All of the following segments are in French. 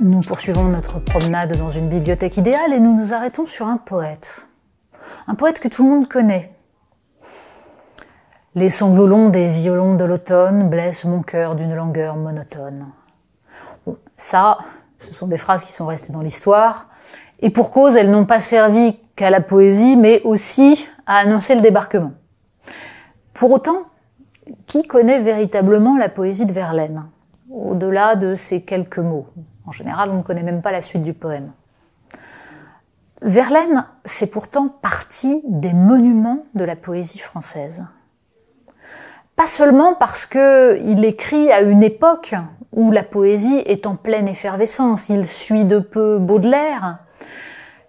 Nous poursuivons notre promenade dans une bibliothèque idéale et nous nous arrêtons sur un poète. Un poète que tout le monde connaît. Les sanglots longs des violons de l'automne blessent mon cœur d'une langueur monotone. Bon, ça, ce sont des phrases qui sont restées dans l'histoire, et pour cause, elles n'ont pas servi qu'à la poésie, mais aussi à annoncer le débarquement. Pour autant, qui connaît véritablement la poésie de Verlaine, au-delà de ces quelques mots? En général, on ne connaît même pas la suite du poème. Verlaine fait pourtant partie des monuments de la poésie française. Pas seulement parce qu'il écrit à une époque où la poésie est en pleine effervescence. Il suit de peu Baudelaire.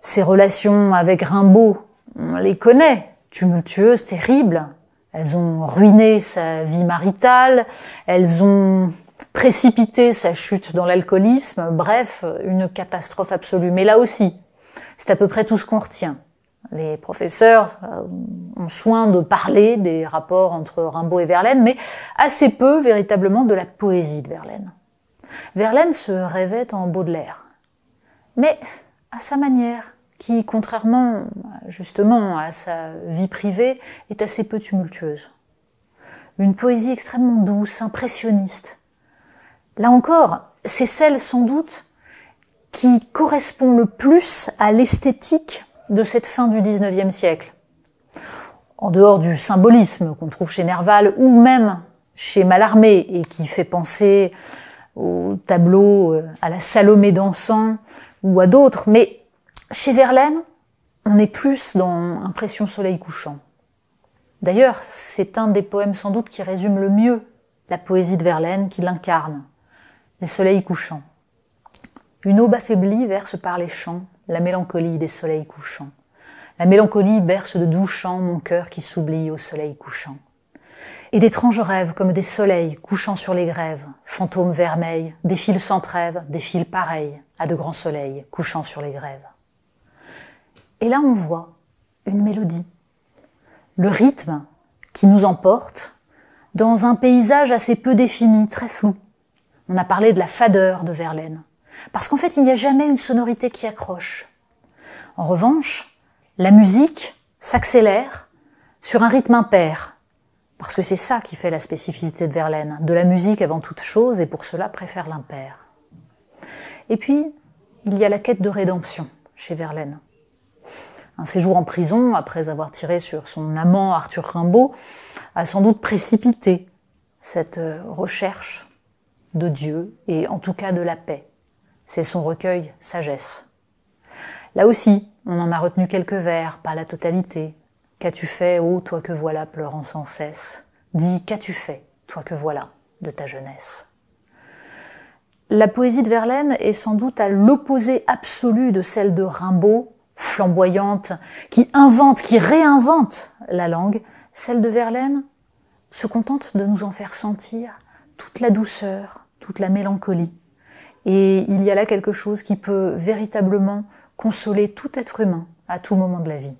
Ses relations avec Rimbaud, on les connaît, tumultueuses, terribles. Elles ont ruiné sa vie maritale, elles ont précipité sa chute dans l'alcoolisme, bref, une catastrophe absolue. Mais là aussi, c'est à peu près tout ce qu'on retient. Les professeurs ont soin de parler des rapports entre Rimbaud et Verlaine, mais assez peu véritablement de la poésie de Verlaine. Verlaine se rêvait en Baudelaire, mais à sa manière, qui, contrairement justement à sa vie privée, est assez peu tumultueuse. Une poésie extrêmement douce, impressionniste. Là encore, c'est celle sans doute qui correspond le plus à l'esthétique de cette fin du XIXe siècle. En dehors du symbolisme qu'on trouve chez Nerval ou même chez Mallarmé et qui fait penser au tableau à la Salomé dansant ou à d'autres, mais chez Verlaine, on est plus dans Impression soleil couchant. D'ailleurs, c'est un des poèmes sans doute qui résume le mieux la poésie de Verlaine, qui l'incarne, les soleils couchants. Une aube affaiblie verse par les champs la mélancolie des soleils couchants. La mélancolie berce de doux chants mon cœur qui s'oublie au soleil couchant. Et d'étranges rêves comme des soleils couchant sur les grèves, fantômes vermeils, défilent sans trêve, défilent pareils à de grands soleils couchant sur les grèves. Et là, on voit une mélodie, le rythme qui nous emporte dans un paysage assez peu défini, très flou. On a parlé de la fadeur de Verlaine, parce qu'en fait, il n'y a jamais une sonorité qui accroche. En revanche, la musique s'accélère sur un rythme impair, parce que c'est ça qui fait la spécificité de Verlaine, de la musique avant toute chose, et pour cela préfère l'impair. Et puis, il y a la quête de rédemption chez Verlaine. Un séjour en prison, après avoir tiré sur son amant Arthur Rimbaud, a sans doute précipité cette recherche de Dieu et en tout cas de la paix. C'est son recueil Sagesse. Là aussi, on en a retenu quelques vers, pas la totalité. Qu'as-tu fait, ô toi que voilà, pleurant sans cesse? Dis, qu'as-tu fait, toi que voilà, de ta jeunesse? La poésie de Verlaine est sans doute à l'opposé absolu de celle de Rimbaud, flamboyante, qui invente, qui réinvente la langue. Celle de Verlaine se contente de nous en faire sentir toute la douceur, toute la mélancolie. Et il y a là quelque chose qui peut véritablement consoler tout être humain à tout moment de la vie.